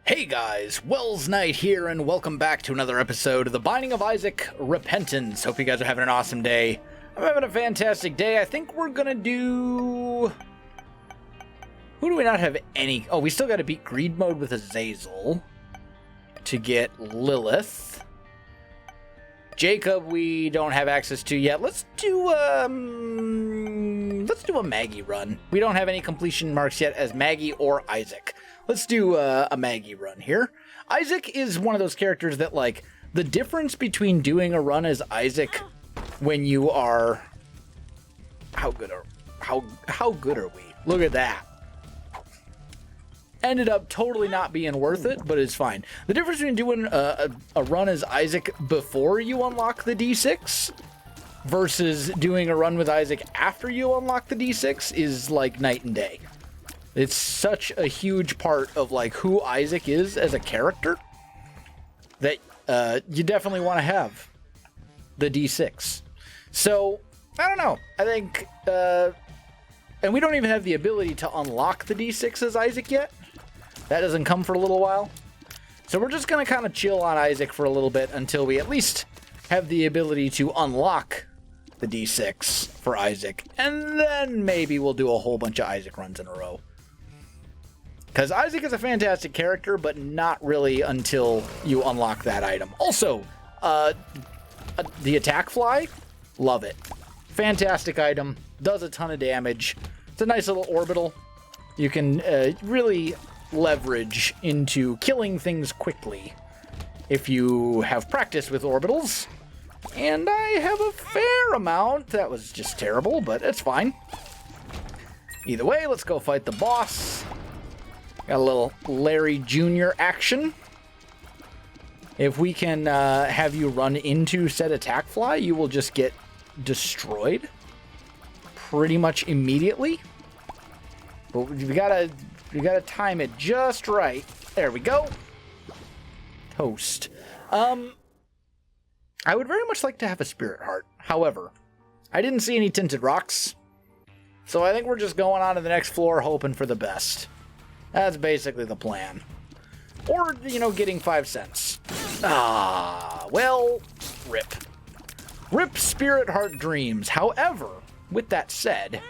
Hey guys, Welsknight here, and welcome back to another episode of The Binding of Isaac Repentance. Hope you guys are having an awesome day. I'm having a fantastic day. I think we're gonna do... Who do we not have any... Oh, we still gotta beat Greed Mode with Azazel to get Lilith. Jacob, we don't have access to yet. Let's do a Maggy run. We don't have any completion marks yet as Maggy or Isaac. Let's do a Maggy run here. Isaac is one of those characters that, like, the difference between doing a run as Isaac when you are... How good are we? Look at that. Ended up totally not being worth it, but it's fine. The difference between doing a run as Isaac before you unlock the D6 versus doing a run with Isaac after you unlock the D6 is like night and day. It's such a huge part of like who Isaac is as a character that you definitely want to have the D6. So, I don't know. I think, and we don't even have the ability to unlock the D6 as Isaac yet. That doesn't come for a little while. So we're just going to kind of chill on Isaac for a little bit until we at least have the ability to unlock the D6 for Isaac. And then maybe we'll do a whole bunch of Isaac runs in a row. Because Isaac is a fantastic character, but not really until you unlock that item. Also, the attack fly, love it. Fantastic item, does a ton of damage. It's a nice little orbital. You can really leverage into killing things quickly if you have practice with orbitals. And I have a fair amount. That was just terrible, but it's fine. Either way, let's go fight the boss. Got a little Larry Jr. action. If we can have you run into said attack fly, you will just get destroyed pretty much immediately. But we gotta time it just right. There we go. Toast. I would very much like to have a spirit heart. However, I didn't see any tinted rocks, so I think we're just going on to the next floor hoping for the best. That's basically the plan. Or, you know, getting 5 cents. Ah, well, rip. Rip Spirit Heart Dreams. However, with that said,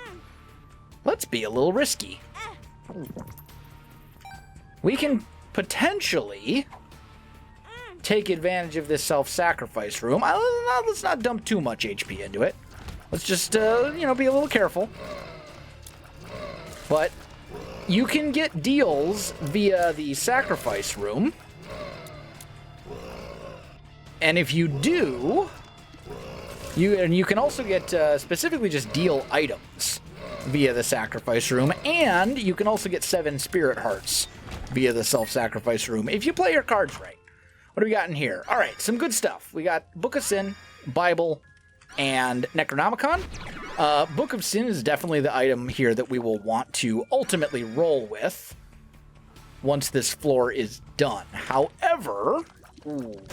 let's be a little risky. We can potentially take advantage of this self-sacrifice room. Let's not dump too much HP into it. Let's just, you know, be a little careful. But you can get deals via the sacrifice room. And if you do, you can also get specifically just deal items via the sacrifice room. And you can also get 7 spirit hearts via the self-sacrifice room if you play your cards right. What do we got in here? All right, some good stuff. We got Book of Sin, Bible, and Necronomicon. Book of Sin is definitely the item here that we will want to ultimately roll with once this floor is done. However,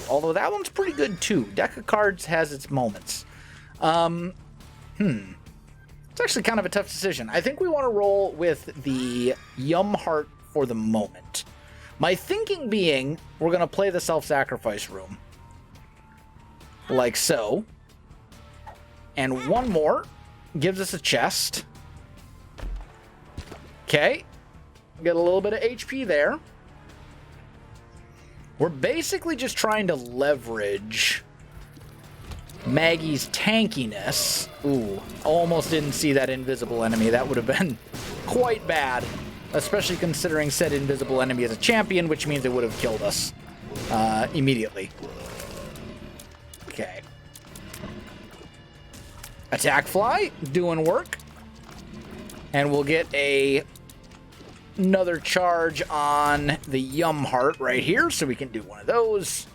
although that one's pretty good too. Deck of Cards has its moments. It's actually kind of a tough decision. I think we want to roll with the Yum Heart for the moment. My thinking being, we're going to play the self-sacrifice room. Like so. And one more gives us a chest. Okay. Get a little bit of HP there. We're basically just trying to leverage Maggy's tankiness. Ooh, almost didn't see that invisible enemy. That would have been quite bad. Especially considering said invisible enemy is a champion, which means it would have killed us immediately. Okay. Attack fly, doing work. And we'll get another charge on the Yum Heart right here, so we can do one of those.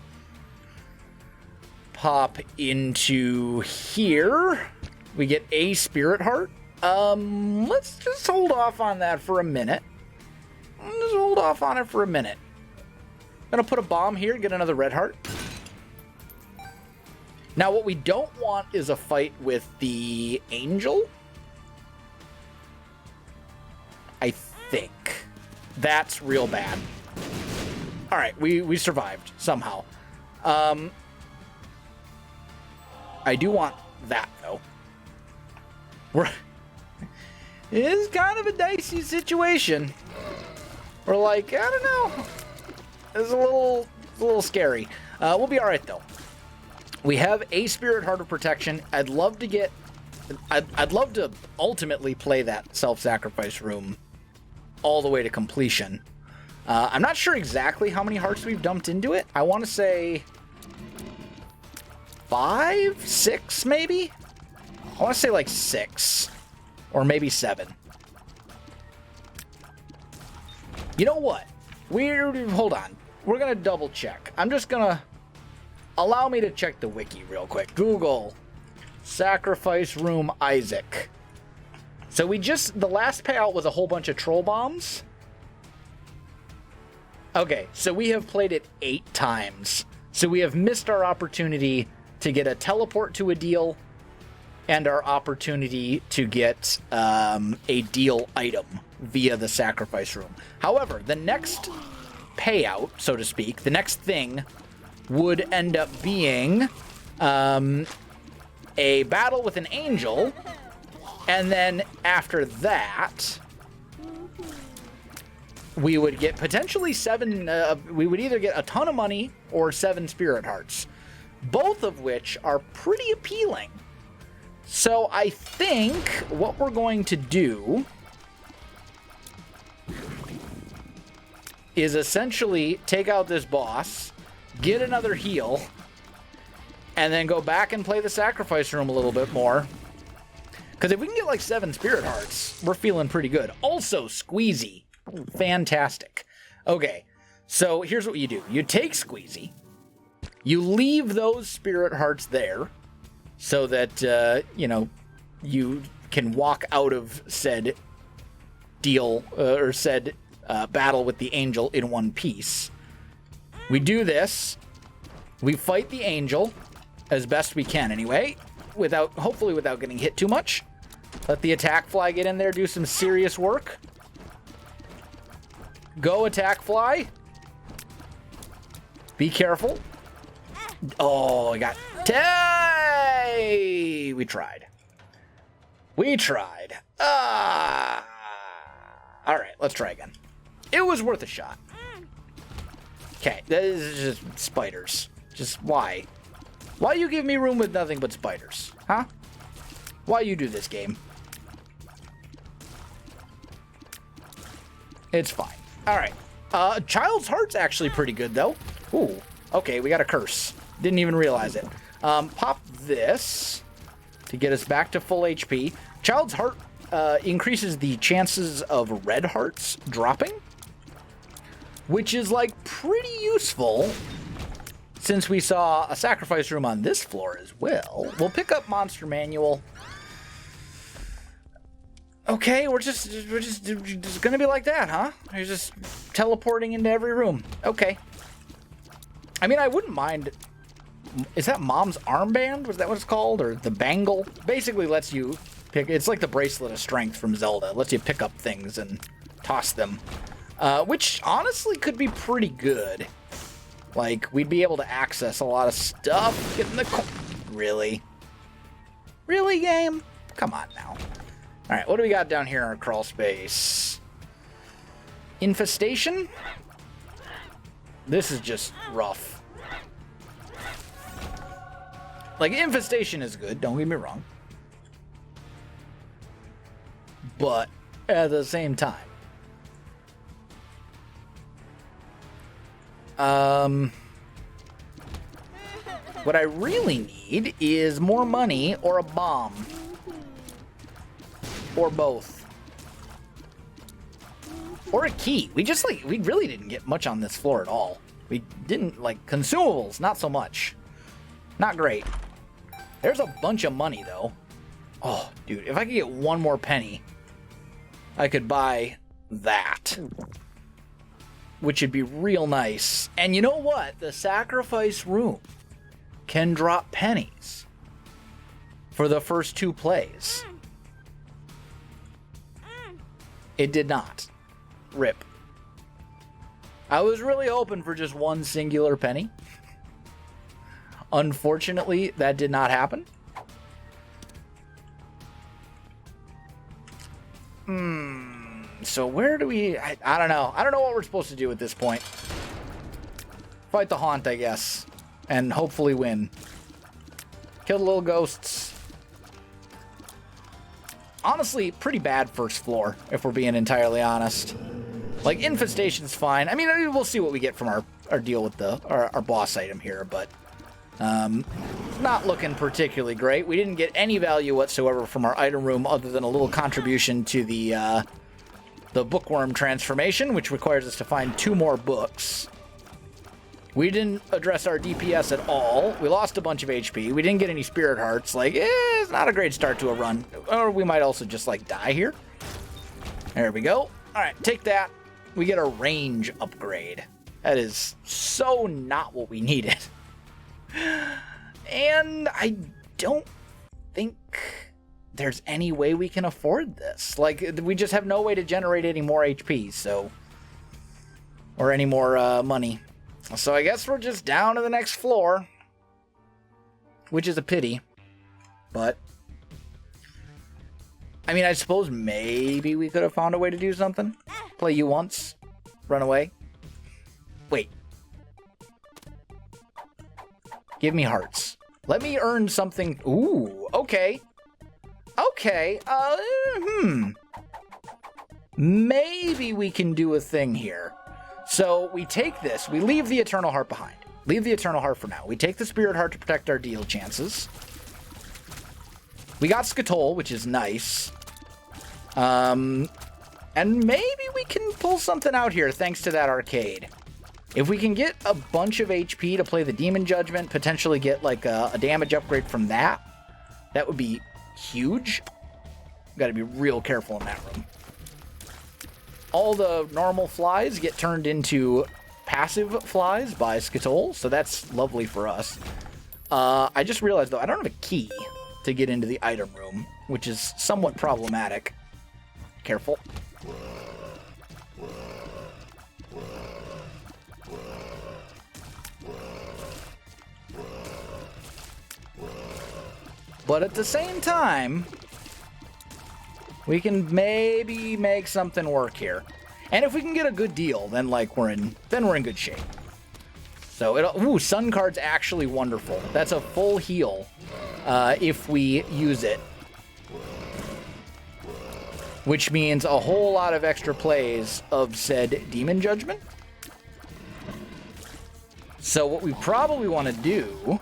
Pop into here. We get a Spirit Heart. Let's just hold off on that for a minute. Just hold off on it for a minute. Gonna put a bomb here, get another red heart. Now, what we don't want is a fight with the angel. I think. That's real bad. All right, we survived somehow. I do want that, though. It is kind of a dicey situation. We're like, I don't know. It's a little scary. We'll be all right, though. We have a Spirit Heart of Protection. I'd love to ultimately play that self-sacrifice room all the way to completion. I'm not sure exactly how many hearts we've dumped into it. I want to say 5, 6, maybe? I want to say like 6 or maybe 7. You know what? Hold on. We're going to double check. I'm just going to allow me to check the wiki real quick. Google Sacrifice Room Isaac. So the last payout was a whole bunch of troll bombs. Okay, so we have played it 8 times. So we have missed our opportunity to get a teleport to a deal and our opportunity to get a deal item via the sacrifice room. However, the next payout, so to speak, the next thing would end up being a battle with an angel, and then after that, we would get potentially 7, we would either get a ton of money or 7 spirit hearts, both of which are pretty appealing. So I think what we're going to do is essentially take out this boss, get another heal, and then go back and play the sacrifice room a little bit more. Because if we can get like 7 spirit hearts, we're feeling pretty good. Also, Squeezy. Fantastic. Okay, so here's what you do. You take Squeezy. You leave those spirit hearts there so that, you can walk out of said deal or said battle with the angel in one piece. We do this. We fight the angel as best we can anyway, hopefully without getting hit too much. Let the attack fly get in there, do some serious work. Go attack fly. Be careful. Oh, I got... We tried. All right, let's try again. It was worth a shot. Okay, this is just spiders. Just why? Why you give me room with nothing but spiders? Huh? Why you do this game? It's fine. All right. Child's Heart's actually pretty good, though. Ooh. Okay, we got a curse. Didn't even realize it. Pop this to get us back to full HP. Child's Heart increases the chances of red hearts dropping, which is, like, pretty useful since we saw a sacrifice room on this floor as well. We'll pick up Monster Manual. Okay, we're just gonna be like that, huh? You're just teleporting into every room. Okay. I mean, I wouldn't mind. Is that Mom's armband? Was that what it's called? Or the bangle? Basically lets you pick. It's like the bracelet of strength from Zelda. It lets you pick up things and toss them. Which honestly could be pretty good. Like, we'd be able to access a lot of stuff. Get in the Really? Really, game? Come on now. Alright, what do we got down here in our crawl space? Infestation? This is just rough. Like, infestation is good, don't get me wrong. But at the same time. What I really need is more money or a bomb. Or both. Or a key. We really didn't get much on this floor at all. We didn't, like, consumables, not so much. Not great. There's a bunch of money, though. Oh, dude, if I could get one more penny, I could buy that. Which would be real nice. And you know what? The sacrifice room can drop pennies for the first 2 plays. It did not. Rip. I was really hoping for just one singular penny. Unfortunately, that did not happen. So where do we... I don't know. I don't know what we're supposed to do at this point. Fight the Haunt, I guess. And hopefully win. Kill the little ghosts. Honestly, pretty bad first floor, if we're being entirely honest. Like, Infestation's fine. I mean, we'll see what we get from our deal with our boss item here, but... not looking particularly great. We didn't get any value whatsoever from our item room other than a little contribution to the bookworm transformation, which requires us to find 2 more books. We didn't address our DPS at all. We lost a bunch of HP. We didn't get any spirit hearts. Like, it's not a great start to a run. Or we might also just, like, die here. There we go. All right, take that. We get a range upgrade. That is so not what we needed. And I don't think there's any way we can afford this. Like, we just have no way to generate any more HP, so... Or any more money. So I guess we're just down to the next floor. Which is a pity. But... I mean, I suppose maybe we could have found a way to do something. Play you once. Run away. Wait. Give me hearts. Let me earn something. Ooh, okay. Okay, maybe we can do a thing here. So we take this, we leave the Eternal Heart behind. Leave the Eternal Heart for now. We take the Spirit Heart to protect our deal chances. We got Skatole, which is nice. And maybe we can pull something out here thanks to that arcade. If we can get a bunch of HP to play the Demon Judgment, potentially get like a damage upgrade from that, that would be huge. Got to be real careful in that room. All the normal flies get turned into passive flies by Skatole, so that's lovely for us. I just realized, though, I don't have a key to get into the item room, which is somewhat problematic. Careful. But at the same time, we can maybe make something work here. And if we can get a good deal, then like we're in good shape. So Sun Card's actually wonderful. That's a full heal if we use it. Which means a whole lot of extra plays of said Demon Judgment. So what we probably want to do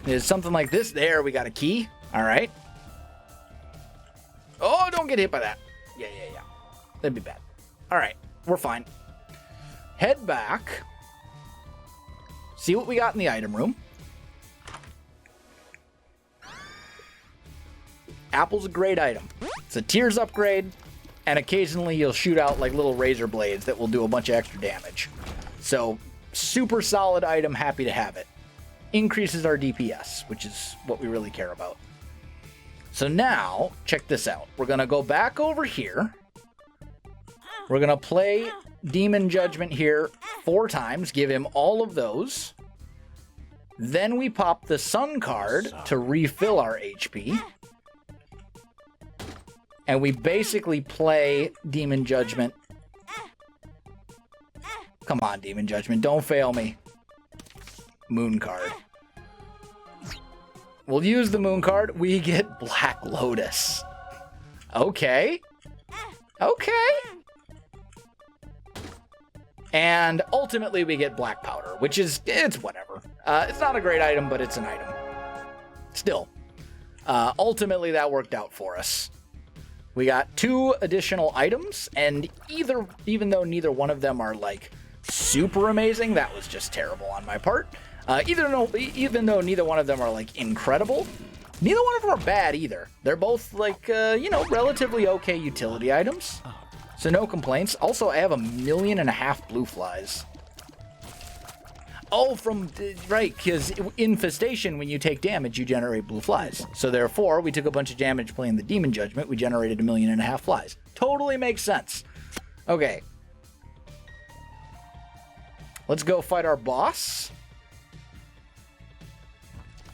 is something like this. There, we got a key. All right. Oh, don't get hit by that. Yeah. That'd be bad. All right, we're fine. Head back. See what we got in the item room. Apple's a great item. It's a Tears upgrade, and occasionally you'll shoot out like little razor blades that will do a bunch of extra damage. So, super solid item, happy to have it. Increases our DPS, which is what we really care about. So now, check this out. We're going to go back over here. We're going to play Demon Judgment here 4 times, give him all of those. Then we pop the Sun card to refill our HP. And we basically play Demon Judgment. Come on, Demon Judgment, don't fail me. Moon card. We'll use the Moon card. We get Black Lotus. Okay. And ultimately we get Black Powder, which is, it's whatever. It's not a great item, but it's an item. Still. Ultimately that worked out for us. We got 2 additional items, and even though neither one of them are like super amazing, that was just terrible on my part. Even though neither one of them are like incredible, neither one of them are bad either. They're both like relatively okay utility items, so no complaints. Also, I have 1.5 million blue flies. Oh, right, because Infestation, when you take damage, you generate blue flies. So therefore, we took a bunch of damage playing the Demon Judgment. We generated 1.5 million flies. Totally makes sense. Okay, let's go fight our boss.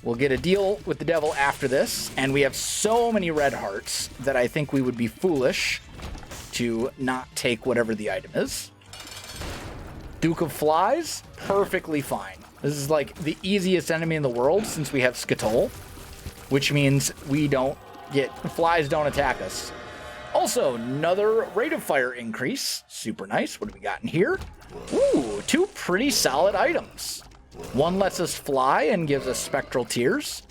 We'll get a deal with the devil after this, and we have so many red hearts that I think we would be foolish to not take whatever the item is. Duke of Flies, perfectly fine. This is like the easiest enemy in the world since we have Skatole, which means flies don't attack us. Also, another rate of fire increase. Super nice. What do we got in here? Ooh, 2 pretty solid items. One lets us fly and gives us spectral tears,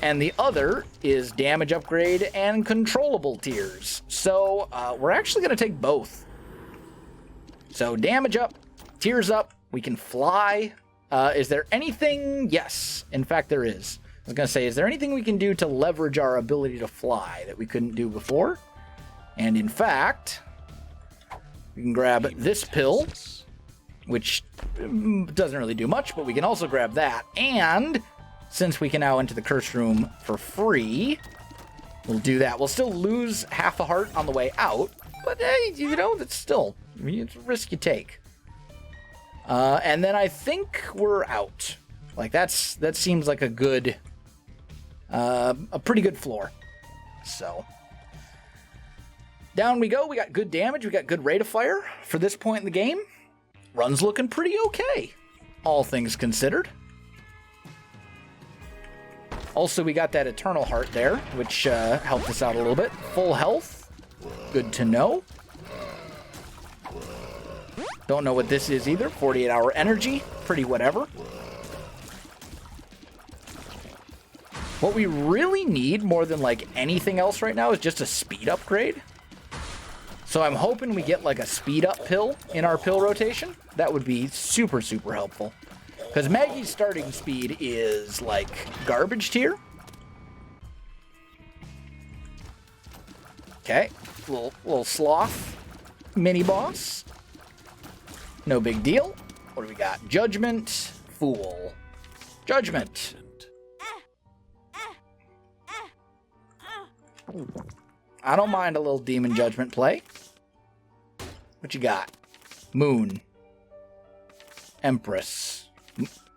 and the other is damage upgrade and controllable tears. So we're actually going to take both. So damage up, tears up, we can fly. Is there anything? Yes, in fact there is. I was going to say, is there anything we can do to leverage our ability to fly that we couldn't do before? And in fact, we can grab this pill, which doesn't really do much, but we can also grab that. And since we can now enter the curse room for free, we'll do that. We'll still lose half a heart on the way out, but hey, you know, that's still, it's a risk you take. And then I think we're out. Like that seems like a good, a pretty good floor. So down we go. We got good damage. We got good rate of fire for this point in the game. Run's looking pretty okay, all things considered. Also, we got that Eternal Heart there, which helped us out a little bit. Full health. Good to know. Don't know what this is either. 48-hour energy. Pretty whatever. What we really need more than like anything else right now is just a speed upgrade. So I'm hoping we get like a speed up pill in our pill rotation. That would be super, super helpful. Because Maggy's starting speed is like garbage tier. Okay, little sloth mini boss. No big deal. What do we got? Judgment, Fool. Judgment. I don't mind a little demon judgment play. What you got? Moon. Empress.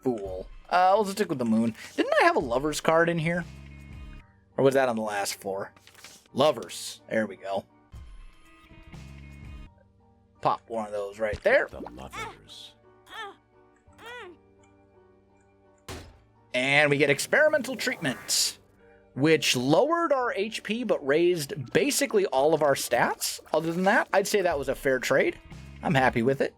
Fool. We'll just stick with the moon. Didn't I have a lover's card in here? Or was that on the last floor? Lovers. There we go. Pop one of those right there. The lovers. And we get experimental treatment, which lowered our HP but raised basically all of our stats. Other than that, I'd say that was a fair trade. I'm happy with it.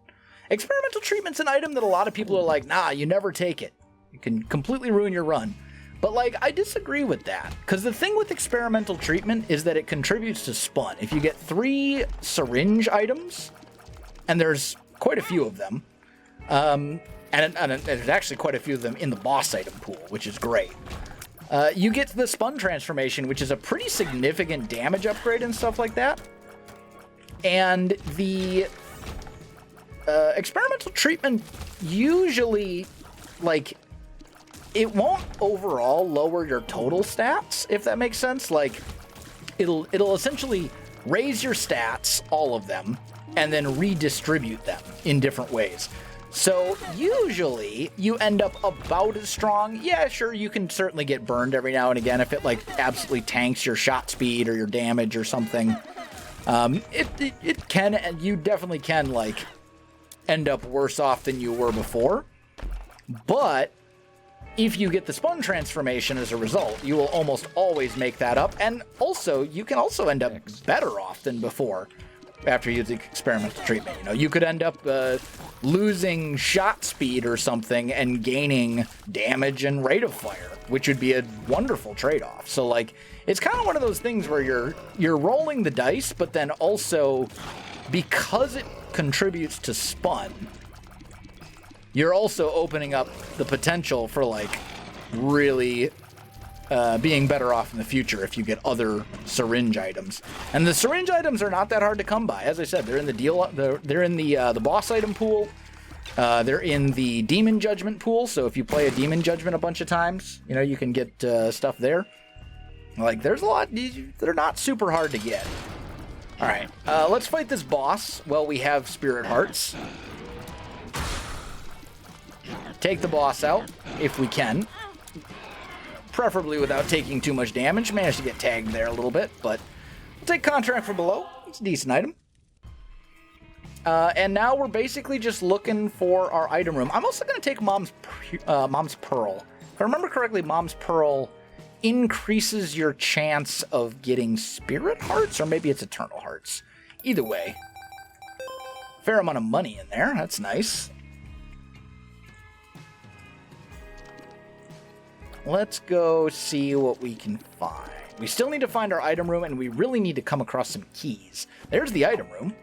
Experimental treatment's an item that a lot of people are like, nah, you never take it. It can completely ruin your run. But like, I disagree with that. Because the thing with experimental treatment is that it contributes to spun. If you get 3 syringe items, and there's quite a few of them, and there's actually quite a few of them in the boss item pool, which is great. You get the spun transformation, which is a pretty significant damage upgrade and stuff like that. And the experimental treatment usually, like, it won't overall lower your total stats, if that makes sense. Like, it'll essentially raise your stats, all of them, and then redistribute them in different ways. So usually you end up about as strong. Yeah, sure, you can certainly get burned every now and again if it like absolutely tanks your shot speed or your damage or something. It can, and you definitely can like end up worse off than you were before. But if you get the spun transformation as a result, you will almost always make that up. And also, you can also end up better off than before after using experimental treatment. You know, you could end up losing shot speed or something and gaining damage and rate of fire, which would be a wonderful trade-off. So like, it's kind of one of those things where you're rolling the dice, but then also because it contributes to spun, you're also opening up the potential for like really being better off in the future if you get other syringe items. And the syringe items are not that hard to come by. As I said, they're in the deal. They're in the boss item pool. They're in the demon judgment pool. So if you play a demon judgment a bunch of times, you know, you can get stuff there. Like, there's a lot that are not super hard to get. All right, let's fight this boss while we have spirit hearts. take the boss out if we can. Preferably without taking too much damage. Managed to get tagged there a little bit, but we'll take Contract from Below. It's a decent item. And now we're basically just looking for our item room. I'm also going to take Mom's Pearl. If I remember correctly, Mom's Pearl increases your chance of getting Spirit Hearts, or maybe it's Eternal Hearts. Either way, fair amount of money in there. That's nice. Let's go see what we can find. We still need to find our item room, and we really need to come across some keys. There's the item room.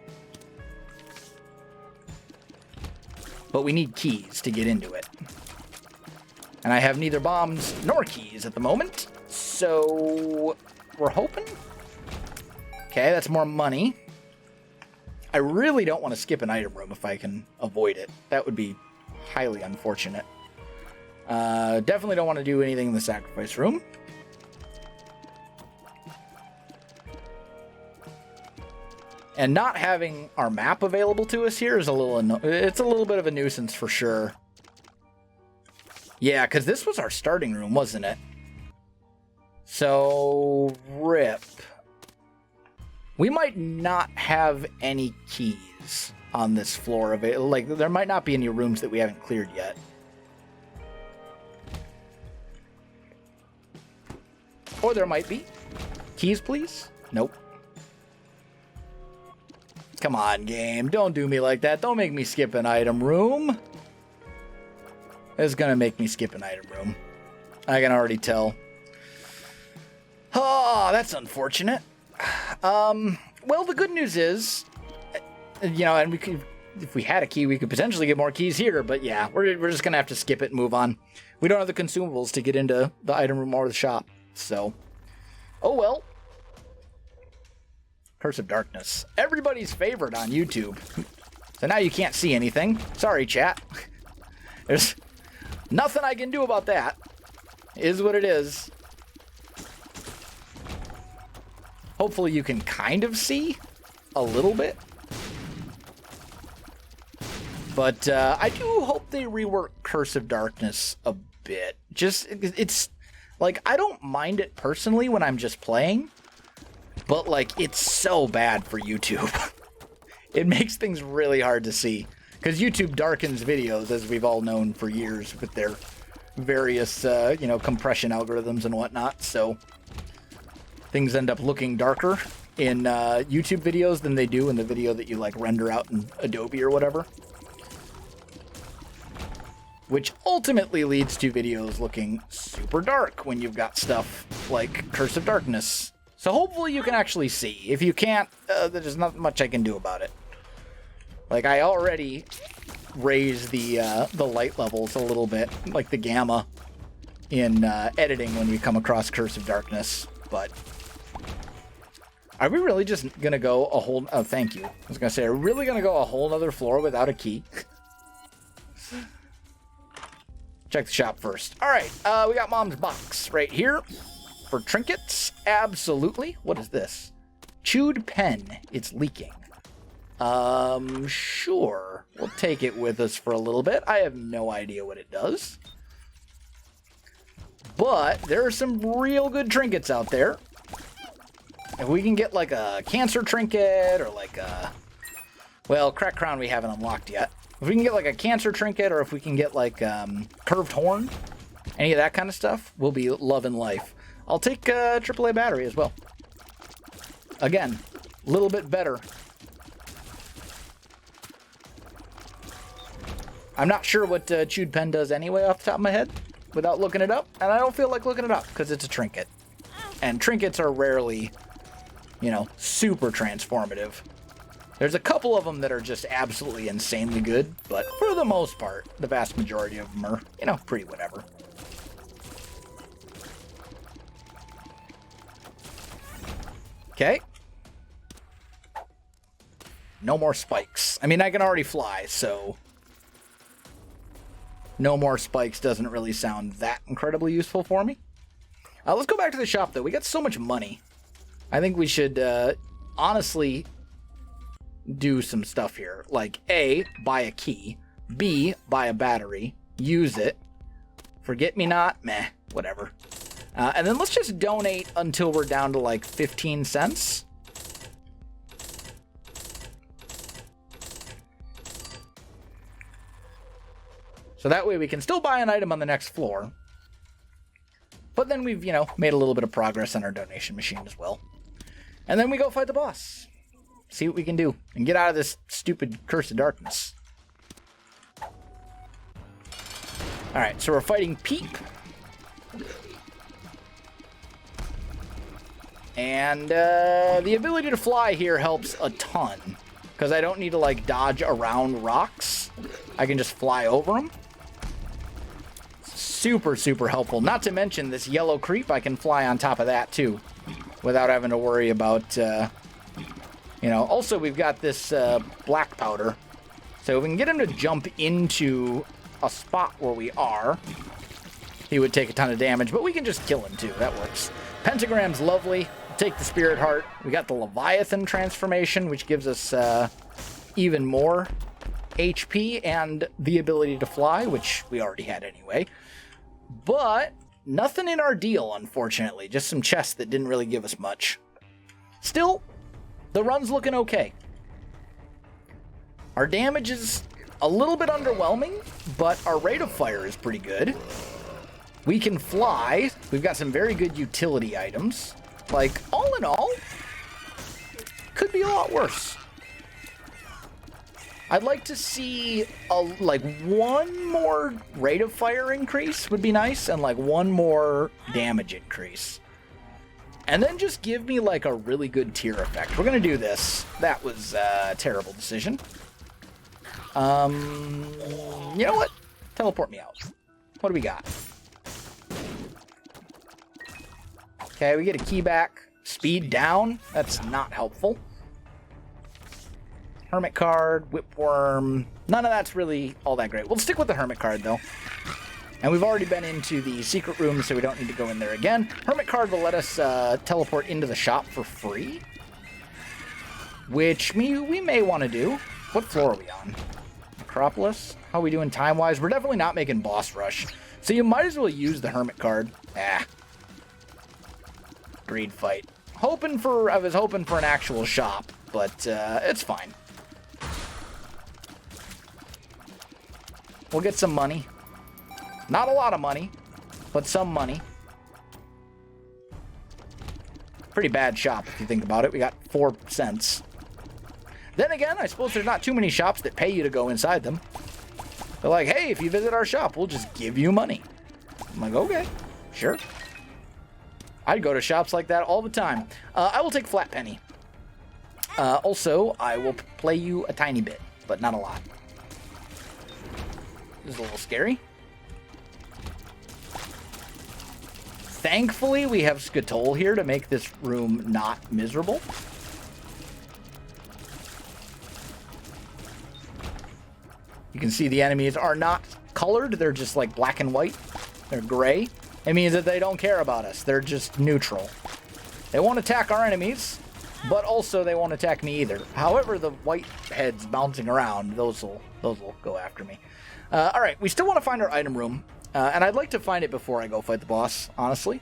But we need keys to get into it. And I have neither bombs nor keys at the moment. So we're hoping. Okay, that's more money. I really don't want to skip an item room if I can avoid it. That would be highly unfortunate. Definitely don't want to do anything in the sacrifice room. And not having our map available to us here is it's a little bit of a nuisance for sure. Yeah, because this was our starting room, wasn't it? So, rip. We might not have any keys on this floor available. Like, there might not be any rooms that we haven't cleared yet. Or there might be. Keys, please? Nope. Come on, game. Don't do me like that. Don't make me skip an item room. It's gonna make me skip an item room. I can already tell. Oh, that's unfortunate. Well, the good news is, you know, and we could, if we had a key, we could potentially get more keys here. But yeah, we're just gonna have to skip it and move on. We don't have the consumables to get into the item room or the shop. So, oh well. Curse of Darkness. Everybody's favorite on YouTube. So now you can't see anything. Sorry, chat. There's nothing I can do about that. Is what it is. Hopefully you can kind of see a little bit. But I do hope they rework Curse of Darkness a bit. It's like, I don't mind it personally when I'm just playing. But, like, it's so bad for YouTube. It makes things really hard to see. Because YouTube darkens videos, as we've all known for years, with their various, compression algorithms and whatnot. So, things end up looking darker in YouTube videos than they do in the video that you, like, render out in Adobe or whatever. Which ultimately leads to videos looking super dark when you've got stuff like Curse of Darkness. So hopefully you can actually see. If you can't, there's not much I can do about it. Like, I already raised the light levels a little bit, like the gamma, in editing when we come across Curse of Darkness. But are we really just gonna go a whole? Oh, thank you. I was gonna say, are we really gonna go a whole other floor without a key? Check the shop first. All right, we got Mom's box right here. For trinkets, absolutely. What is this? Chewed pen. It's leaking. Sure. We'll take it with us for a little bit. I have no idea what it does. But there are some real good trinkets out there. If we can get like a cancer trinket or like a... Well, crack crown we haven't unlocked yet. If we can get like a cancer trinket or if we can get like curved horn, any of that kind of stuff, we'll be loving life. I'll take a AAA battery as well. Again, a little bit better. I'm not sure what Chewed Pen does anyway off the top of my head without looking it up. And I don't feel like looking it up because it's a trinket. And trinkets are rarely, super transformative. There's a couple of them that are just absolutely insanely good. But for the most part, the vast majority of them are, pretty whatever. Okay. No more spikes. I mean, I can already fly, so... No more spikes doesn't really sound that incredibly useful for me. Let's go back to the shop, though. We got so much money. I think we should, honestly, do some stuff here. Like, A, buy a key. B, buy a battery. use it. Forget me not, meh, whatever. And then let's just donate until we're down to like 15 cents. So that way we can still buy an item on the next floor. But then we've, you know, made a little bit of progress on our donation machine as well. And then we go fight the boss. See what we can do. And get out of this stupid curse of darkness. Alright, so we're fighting Peep. And the ability to fly here helps a ton. Because I don't need to, like, dodge around rocks. I can just fly over them. Super, super helpful. Not to mention this yellow creep, I can fly on top of that, too. Without having to worry about, you know. Also, we've got this black powder. So if we can get him to jump into a spot where we are, he would take a ton of damage. But we can just kill him, too. That works. Pentagram's lovely. Take the Spirit Heart. We got the Leviathan transformation, which gives us even more HP and the ability to fly, which we already had anyway. But nothing in our deal, unfortunately. Just some chests that didn't really give us much. Still, the run's looking okay. Our damage is a little bit underwhelming, but our rate of fire is pretty good. We can fly. We've got some very good utility items. Like, all in all, could be a lot worse. I'd like to see, like, one more rate of fire increase would be nice, and, like, one more damage increase. And then just give me, like, a really good tier effect. We're going to do this. That was a terrible decision. You know what? Teleport me out. What do we got? Okay, we get a key back. Speed down. That's not helpful. Hermit card, whipworm. None of that's really all that great. We'll stick with the hermit card, though. And we've already been into the secret room, so we don't need to go in there again. Hermit card will let us teleport into the shop for free. Which we may want to do. What floor are we on? Acropolis? How are we doing time-wise? We're definitely not making boss rush. So you might as well use the hermit card. Greed fight. I was hoping for an actual shop, but it's fine. We'll get some money. Not a lot of money, but some money. Pretty bad shop if you think about it. We got 4 cents. Then again, I suppose there's not too many shops that pay you to go inside them. They're like, hey, if you visit our shop, we'll just give you money. I'm like, okay, sure. I'd go to shops like that all the time. I will take flat penny. Also, I will play you a tiny bit, but not a lot. This is a little scary. Thankfully, we have Skatole here to make this room not miserable. You can see the enemies are not colored. They're just like black and white. They're gray. It means that they don't care about us. They're just neutral. They won't attack our enemies, but also they won't attack me either. However, the white heads bouncing around, those will go after me. All right, we still want to find our item room, and I'd like to find it before I go fight the boss, honestly.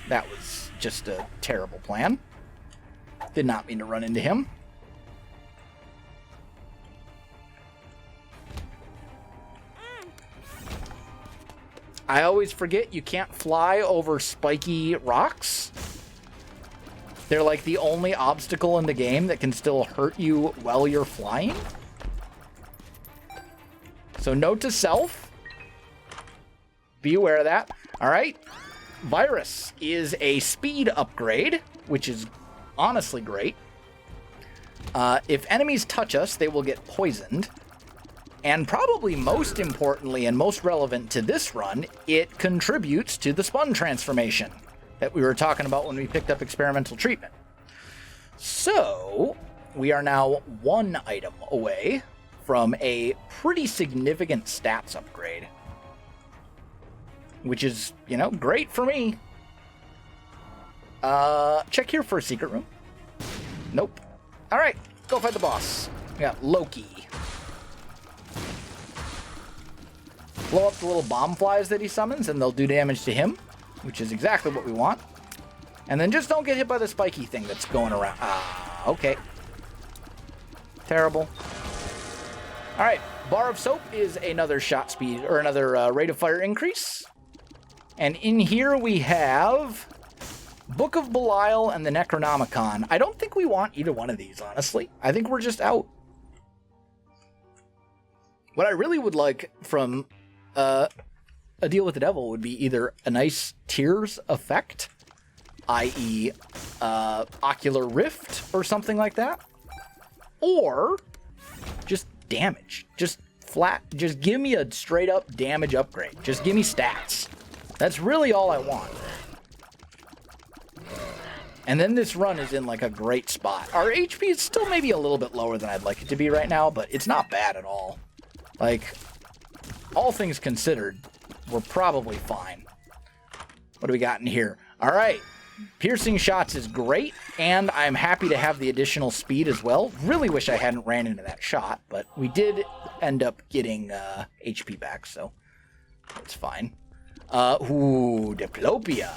That was just a terrible plan. Did not mean to run into him. I always forget you can't fly over spiky rocks. They're like the only obstacle in the game that can still hurt you while you're flying. So note to self. Be aware of that. All right. Virus is a speed upgrade, which is honestly great. If enemies touch us, they will get poisoned. And probably most importantly and most relevant to this run, it contributes to the spawn transformation that we were talking about when we picked up experimental treatment. So, we are now 1 item away from a pretty significant stats upgrade. Which is, you know, great for me. Check here for a secret room. Nope. Alright, go fight the boss. We got Loki. blow up the little bomb flies that he summons, and they'll do damage to him, which is exactly what we want. And then just don't get hit by the spiky thing that's going around. Ah, okay. Terrible. All right, Bar of Soap is another shot speed, or another rate of fire increase. And in here we have Book of Belial and the Necronomicon. I don't think we want either one of these, honestly. I think we're just out. What I really would like from a deal with the devil would be either a nice Tears effect, i.e. Ocular Rift or something like that, or just damage. Just flat, just give me a straight up damage upgrade. Just give me stats. That's really all I want. And then this run is in like a great spot. Our HP is still maybe a little bit lower than I'd like it to be right now, but it's not bad at all. Like, all things considered, we're probably fine. What do we got in here? All right. Piercing shots is great, and I'm happy to have the additional speed as well. Really wish I hadn't ran into that shot, but we did end up getting HP back, so it's fine. Ooh, Diplopia.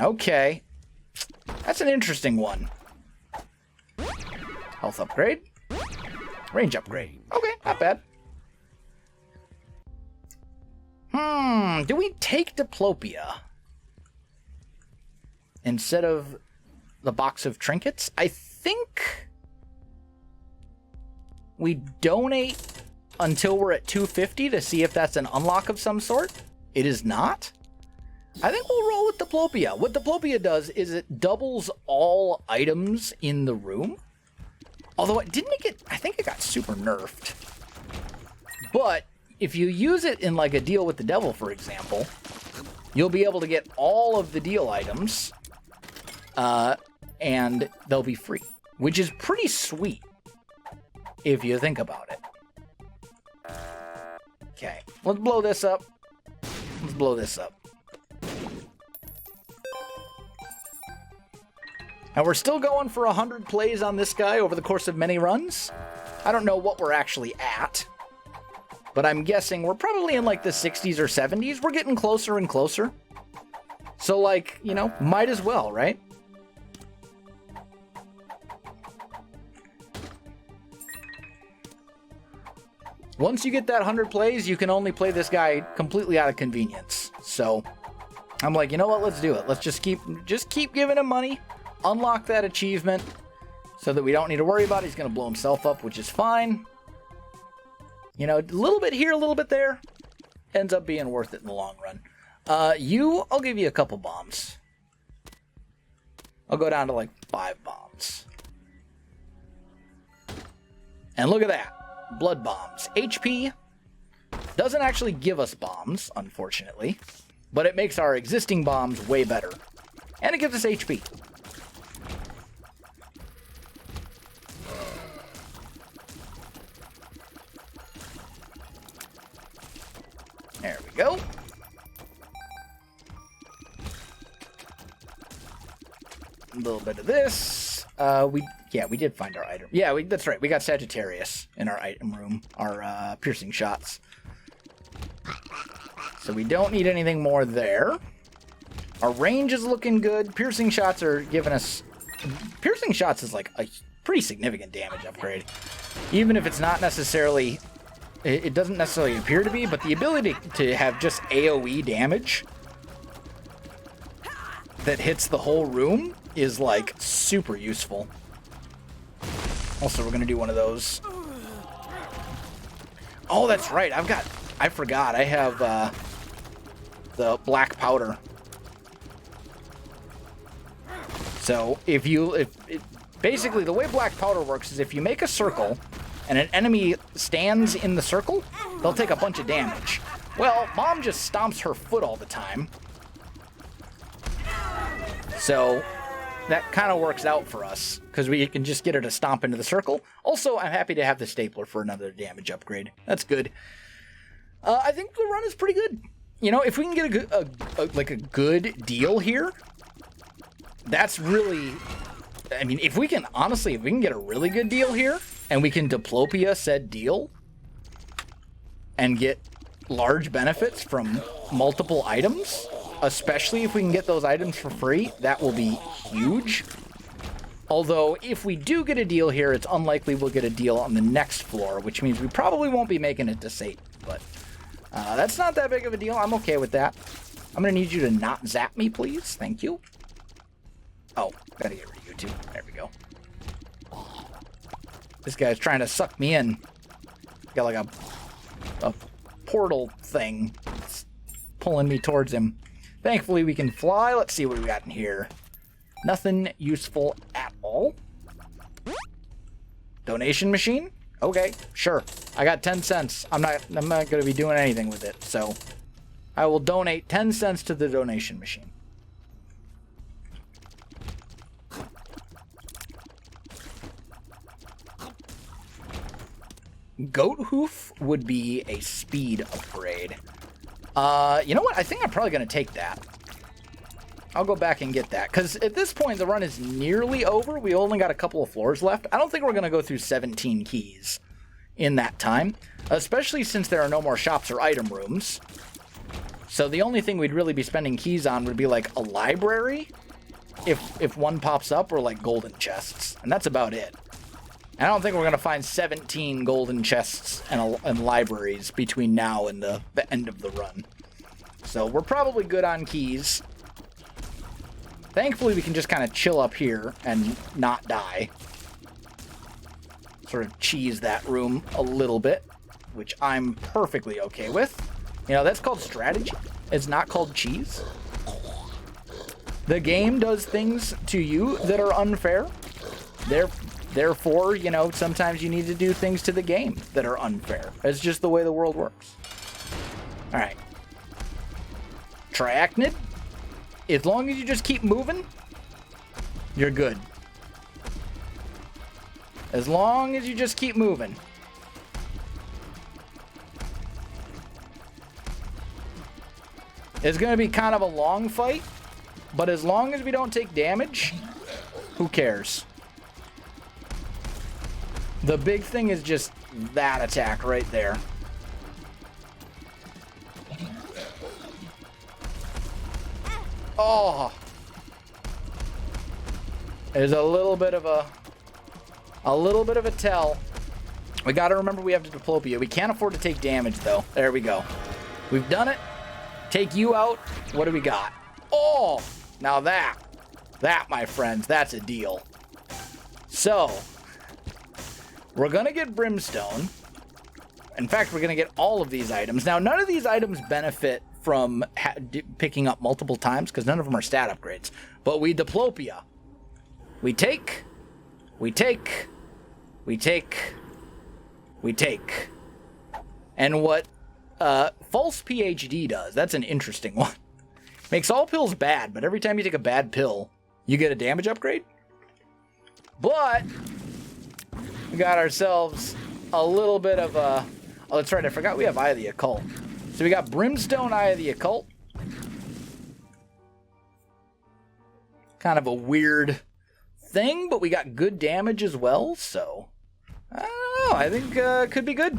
Okay. That's an interesting one. Health upgrade. Range upgrade. Okay, not bad. Do we take Diplopia instead of the box of trinkets? I think we donate until we're at 250 to see if that's an unlock of some sort. It is not. I think we'll roll with Diplopia. What Diplopia does is it doubles all items in the room. Although, I think it got super nerfed. But if you use it in like a deal with the devil, for example, you'll be able to get all of the deal items, and they'll be free, which is pretty sweet if you think about it. Okay, let's blow this up. Let's blow this up. And we're still going for 100 plays on this guy over the course of many runs. I don't know what we're actually at, but I'm guessing we're probably in like the 60s or 70s. We're getting closer and closer. So like, you know, might as well, right? Once you get that 100 plays, you can only play this guy completely out of convenience. So I'm like, you know what? Let's do it. Let's just keep giving him money. Unlock that achievement so that we don't need to worry about it. He's going to blow himself up, which is fine. You know, a little bit here, a little bit there. Ends up being worth it in the long run. I'll give you a couple bombs. I'll go down to like 5 bombs. And look at that. Blood bombs. HP doesn't actually give us bombs, unfortunately. But it makes our existing bombs way better. And it gives us HP. There we go. A little bit of this. We did find our item. Yeah, that's right. We got Sagittarius in our item room. Our piercing shots. So we don't need anything more there. Our range is looking good. Piercing shots are giving us... Piercing shots is like a pretty significant damage upgrade. Even if it's not necessarily... It doesn't necessarily appear to be, but the ability to have just AoE damage that hits the whole room is like super useful. Also, we're gonna do one of those. Oh, that's right. I forgot. I have the black powder. So basically the way black powder works is if you make a circle and an enemy stands in the circle, they'll take a bunch of damage. Well, Mom just stomps her foot all the time. So that kind of works out for us, because we can just get her to stomp into the circle. Also, I'm happy to have the stapler for another damage upgrade. That's good. I think the run is pretty good. You know, if we can get a good deal here, that's really... I mean, if we can get a really good deal here, and we can Diplopia said deal, and get large benefits from multiple items, especially if we can get those items for free. That will be huge. Although, if we do get a deal here, it's unlikely we'll get a deal on the next floor, which means we probably won't be making it to Satan. But that's not that big of a deal. I'm okay with that. I'm going to need you to not zap me, please. Thank you. Oh, gotta get rid of you too. There we go. This guy's trying to suck me in. Got like a portal thing. It's pulling me towards him. Thankfully, we can fly. Let's see what we got in here. Nothing useful at all. Donation machine? Okay, sure. I got 10 cents. I'm not going to be doing anything with it, so I will donate 10 cents to the donation machine. Goat hoof would be a speed upgrade. You know what? I think I'm probably going to take that. I'll go back and get that, because at this point the run is nearly over. We only got a couple of floors left. I don't think we're going to go through 17 keys in that time, especially since there are no more shops or item rooms. So the only thing we'd really be spending keys on would be like a library, if one pops up, or like golden chests, and that's about it. And I don't think we're going to find 17 golden chests and libraries between now and the end of the run. So we're probably good on keys. Thankfully, we can just kind of chill up here and not die. Sort of cheese that room a little bit, which I'm perfectly okay with. You know, that's called strategy. It's not called cheese. The game does things to you that are unfair. Therefore, you know, sometimes you need to do things to the game that are unfair. It's just the way the world works. All right. Triachnid. As long as you just keep moving, you're good. As long as you just keep moving. It's going to be kind of a long fight, but as long as we don't take damage, who cares? The big thing is just that attack right there. Oh, there's a little bit of a tell. We got to remember we have to diplopia. We can't afford to take damage though. There we go. We've done it. Take you out. What do we got? Oh, now that, my friends, that's a deal. So, we're gonna get brimstone. In fact, we're gonna get all of these items. Now, none of these items benefit from picking up multiple times, because none of them are stat upgrades. But we diplopia. We take. And what false PhD does, that's an interesting one. Makes all pills bad, but every time you take a bad pill, you get a damage upgrade. But we got ourselves a little bit of a... Oh, that's right, I forgot we have Eye of the Occult. So we got Brimstone, Eye of the Occult. Kind of a weird thing, but we got good damage as well, so... I don't know, I think could be good.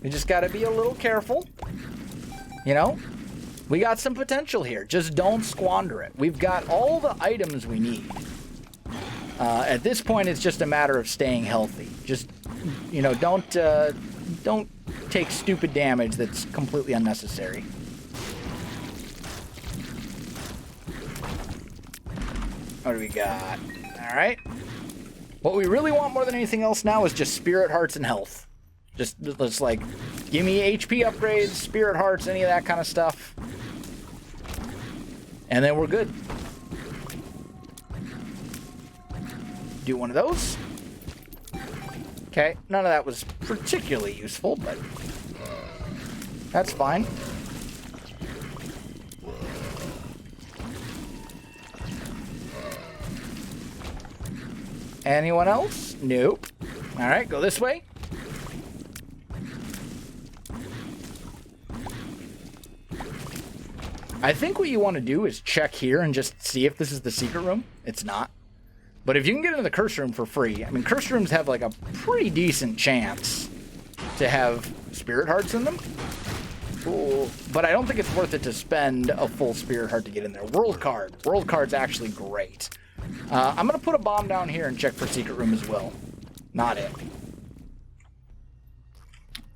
We just gotta be a little careful. You know? We got some potential here. Just don't squander it. We've got all the items we need. At this point, it's just a matter of staying healthy. Just, you know, don't take stupid damage that's completely unnecessary. What do we got? All right. What we really want more than anything else now is just spirit hearts and health. Just like, give me HP upgrades, spirit hearts, any of that kind of stuff. And then we're good. Do one of those. Okay, none of that was particularly useful, but that's fine. Anyone else? Nope. All right, go this way. I think what you want to do is check here and just see if this is the secret room. It's not. But if you can get into the curse room for free, I mean, curse rooms have like a pretty decent chance to have spirit hearts in them. Ooh, but I don't think it's worth it to spend a full spirit heart to get in there. World card. World card's actually great. I'm going to put a bomb down here and check for secret room as well. Not it.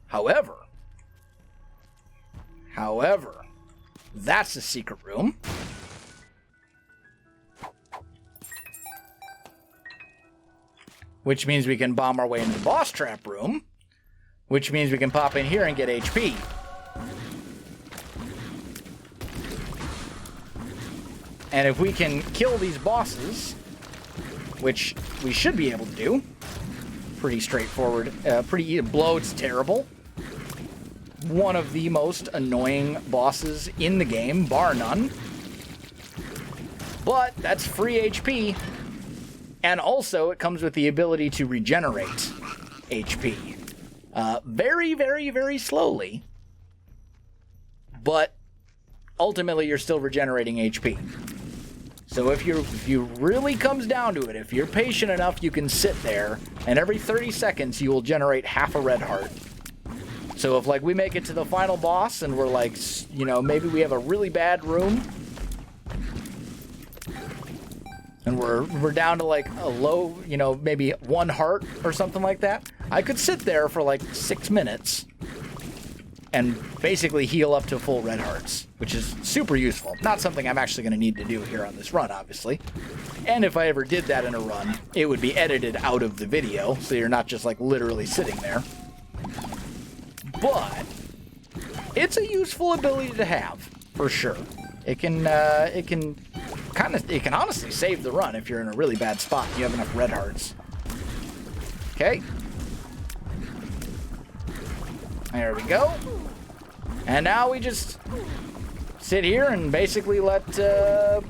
However, that's the secret room. Which means we can bomb our way into the boss trap room. Which means we can pop in here and get HP. And if we can kill these bosses, which we should be able to do, pretty straightforward, Bloat's terrible. One of the most annoying bosses in the game, bar none. But that's free HP. And also, it comes with the ability to regenerate HP. Very, very, very slowly. But ultimately, you're still regenerating HP. So if you really comes down to it, if you're patient enough, you can sit there, and every 30 seconds, you will generate half a red heart. So if, like, we make it to the final boss, and we're like, you know, maybe we have a really bad room, and we're down to like a low, you know, maybe 1 heart or something like that, I could sit there for like 6 minutes and basically heal up to full red hearts, which is super useful. Not something I'm actually going to need to do here on this run, obviously. And if I ever did that in a run, it would be edited out of the video, so you're not just like literally sitting there. But it's a useful ability to have, for sure. It can honestly save the run if you're in a really bad spot and you have enough red hearts. Okay. There we go. And now we just sit here and basically let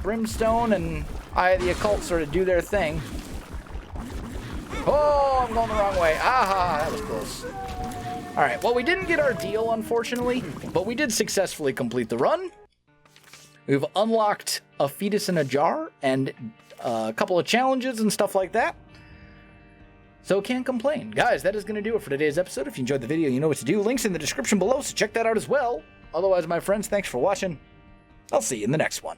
Brimstone and Eye of the Occult sort of do their thing. Oh, I'm going the wrong way. Aha, that was close. All right, well, we didn't get our deal, unfortunately, but we did successfully complete the run. We've unlocked a fetus in a jar and a couple of challenges and stuff like that. So can't complain. Guys, that is going to do it for today's episode. If you enjoyed the video, you know what to do. Links in the description below, so check that out as well. Otherwise, my friends, thanks for watching. I'll see you in the next one.